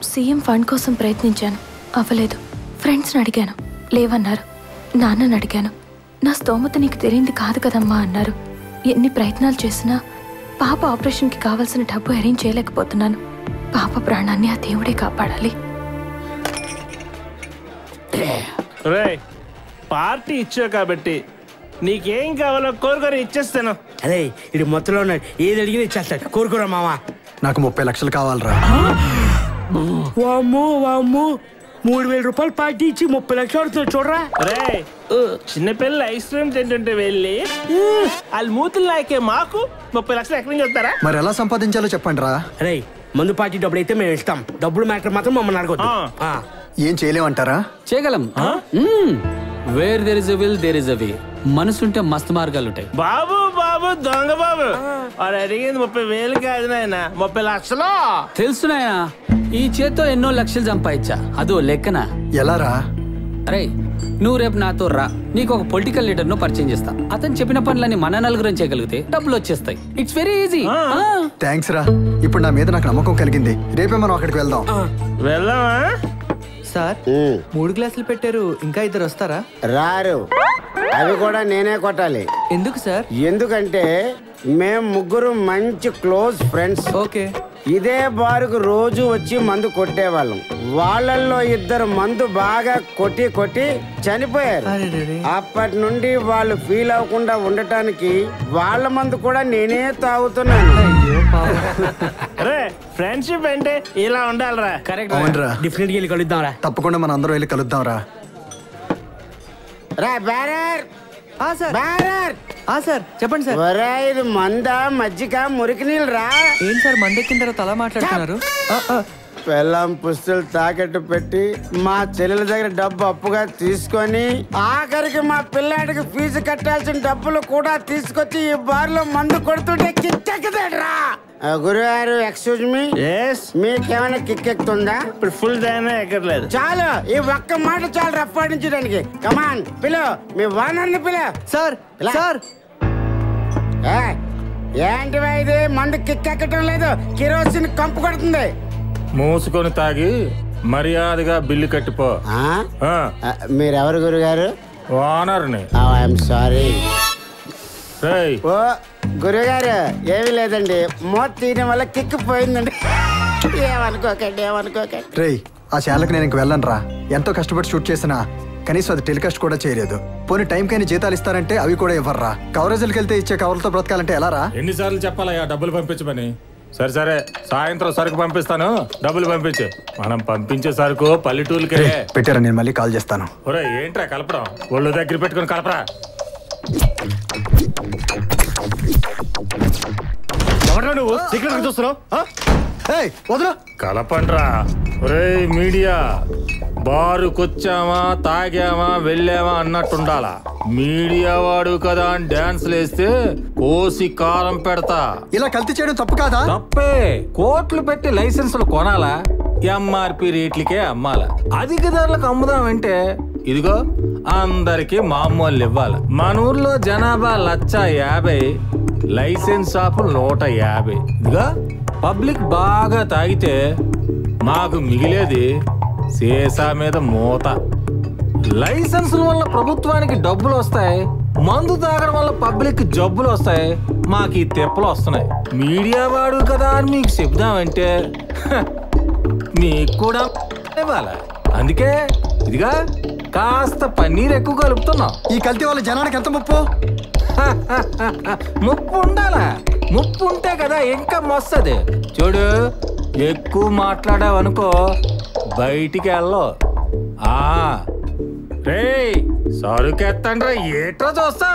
CM fund కోసం ప్రయత్నించాను, అవ్వలేదు. ఫ్రెండ్స్ని అడిగాను, లేవన్నారు. నాన్నని అడిగాను, నా స్తోమత నీకు తెలియంది కాదు కదమ్మా అన్నారు. ఎన్ని ప్రయత్నాలు చేసినా పాప ఆపరేషన్కి కావాల్సిన డబ్బు అరేంజ్ చేయలేకపోతున్నాను. పాప ప్రాణాన్ని ఆ దేవుడే కాపాడాలి. పార్టీ ఇచ్చావు కాబట్టి నీకేం కావాలో కోరుకొని ఇచ్చేస్తాను. అరే ఇది మొత్తంలో ఉన్నాడు, ఏది అడిగినా ఇచ్చేస్తాడు. కోరుకోరా మావా. నాకు 30 లక్షలు కావాలరా. వామ్మో వామ్మో, 3000 రూపాయలు పార్టీ ఇచ్చి 30 లక్షలు అవుతుంది చూడరా. రే చిన్నపిల్లలు ఐస్ క్రీమ్ తింటుంటే వెళ్ళి వాళ్ళు మూతులు నాకే మాకు 30 లక్షలు ఎక్కడి నుంచి వస్తారా? మరి ఎలా సంపాదించాలో చెప్పండి రా. అరే మందు పార్టీ డబ్బులు అయితే మేము ఇస్తాం, డబ్బులు మ్యాటర్ మాత్రం మమ్మల్ని అడగొద్దు. ఏం చేయలేమంటారా? చేయగలం. Where there is a will there is a way. మనసుంటే మస్తు మార్గాలు ఉంటాయి. బాబు బాబు దొంగ బాబు వాడు అడిగింది 30,000 కాదు నాయన, 30 లక్షలు. తెలుసు నాయనా, ఈ చేత్తో ఎన్నో లక్షలు సంపాదించా, అదో లెక్కన. ఎలా రా? అరే నువ్వు రేపు నాతో రా, నీకు ఒక పొలిటికల్ లీడర్ ను పరిచయం చేస్తా. అతను చెప్పిన పనులన్నీ మన నలుగురం చేయగలిగితే డబ్బులు వచ్చేస్తాయి. It's very easy. థ్యాంక్స్ రా, ఇప్పుడు నా మీద నాకు నమ్మకం కలిగింది. రేపే మనం అక్కడికి వెళ్దాం. వెళ్దామా సార్? 3 గ్లాసులు పెట్టారు, ఇంకా 2 వస్తారా? రారు, అవి కూడా నేనే కొట్టాలి. ఎందుకు సార్? ఎందుకంటే మేము ముగ్గురు మంచి క్లోజ్ ఫ్రెండ్స్. ఓకే. ఇదే బారుకు రోజు వచ్చి మందు కొట్టేవాళ్ళం. వాళ్ళల్లో 2 మందు బాగా కొట్టి కొట్టి చనిపోయారు. అప్పటి నుండి వాళ్ళు ఫీల్ అవ్వకుండా ఉండటానికి వాళ్ళ మందు కూడా నేనే తాగుతున్నాను. ఫ్రెండ్షిప్ అంటే ఇలా ఉండాలిరా. కరెక్ట్ రా, డెఫినెట్ గా వెళ్ళి కలుద్దాం రా. తప్పకుండా మన అందరం వెళ్ళి కలుద్దాం రా. రా బ్యారర్. సార్ చెప్పండి సార్. ఒరే ఇది మందా మజ్జిగ మురికి నీళ్ళు రా. ఏంటి సార్ మందెక్కిన తర్వాత అలా మాట్లాడుతున్నారు? పెళ్ళాం పుస్తలు తాకట్టు పెట్టి మా చెల్లెల దగ్గర డబ్బు అప్పుగా తీసుకొని ఆఖరికి మా పిల్లాడికి ఫీజు కట్టాల్సిన డబ్బులు కూడా తీసుకొచ్చి ఈ బార్లో మందు కొడుతుంటే కిక్కెక్కుతాడురా. గురుగారు ఎక్స్క్యూజ్ మీ, మీకేమైనా కిక్కెక్కుతుందా? ఇప్పుడు ఫుల్ టైం ఎక్కర్లేదు. చాలు, ఈ ఒక్క మాట చాలు రప్పాడించడానికి. కమాన్ పిలు, మీ వానర్ని పిలు. సార్ సార్ ఏంటివా ఇది? మందు కిక్కెక్కటం లేదు, కిరోసిన్ కంపు కొడుతుంది. మూసుకొని తాగి మర్యాదగా బిల్లు కట్టిపో. మీరెవరు గురుగారు? ఓనర్ని. I'm sorry. ఓ గురుగారు ఏమీ లేదండి, మోత తీయడం వల్ల కిక్ పోయిందండి. ఏమనుకోకండి ఏమనుకోకండి. రేయ్ ఆ ఛానల్కి నేను ఇంక వెళ్ళను రా. ఎంతో కష్టపడి షూట్ చేసినా కనీసం అది టెలికాస్ట్ కూడా చేయలేదు. పోనీ టైంకైనా జీతాలు ఇస్తారంటే అవి కూడా ఇవ్వర్రా. కవరేజీలకు వెళ్తే ఇచ్చే కవర్లతో బ్రతకాలంటే ఎలా రా? ఎన్నిసార్లు చెప్పాలయ్యా డబ్బులు పంపించమని? సరే సరే సాయంత్రం సరుకు పంపిస్తాను, డబ్బులు పంపించు. మనం పంపించే సరుకు పల్లెటూరుకే పెట్టారా, నేను మళ్ళీ కాల్ చేస్తాను. ఒరే ఏంట్రా కలపడం, ఒళ్ళు దగ్గర పెట్టుకుని కలపరా. ఎవరా నువ్వు సీక్రెట్ చూస్తున్నావు? కలపండ్రా. ఒరే మీడియా, బారుకొచ్చామా తాగామా వెళ్ళామా అన్నట్టుండాలా. మీడియా వాడు కదా అని డాన్స్లు వేస్తే కోసి కారం పెడతా. ఇలా కల్తీ చేయడం తప్పు కాదా? తప్పే. కోట్లు పెట్టి లైసెన్సులు కొనాలా, ఎంఆర్పి రేట్లకే అమ్మాలా. అధిక ధరలకు అమ్ముదామంటే ఇదిగో అందరికి మామూలు ఇవ్వాలి. మన ఊర్లో జనాభా 150, లైసెన్స్ షాపులు 150. ఇదిగో పబ్లిక్ బాగా తాగితే మాకు మిగిలేది సీసా మీద మూత. లైసెన్సుల వల్ల ప్రభుత్వానికి డబ్బులు వస్తాయి, మందు తాగడం వల్ల పబ్లిక్ జబ్బులు వస్తాయి, మాకు ఈ తెప్పలు వస్తున్నాయి. మీడియా వాడు కదా అని మీకు చెప్దామంటే మీకు కూడా ఇవ్వాలి. అందుకే ఇదిగా కాస్త పన్నీర్ ఎక్కువ కలుపుతున్నాం. ఈ కల్తీ వల్ల జనానికి ఎంత ముప్పు? ముప్పు ఉండాలా? ముప్పు ఉంటే కదా ఇంకా మస్తది. చూడు, ఎక్కువ మాట్లాడావనుకో బయటికి వెళ్ళవు. రే సరుకెత్తండ్రా, ఏట్రా చూస్తా.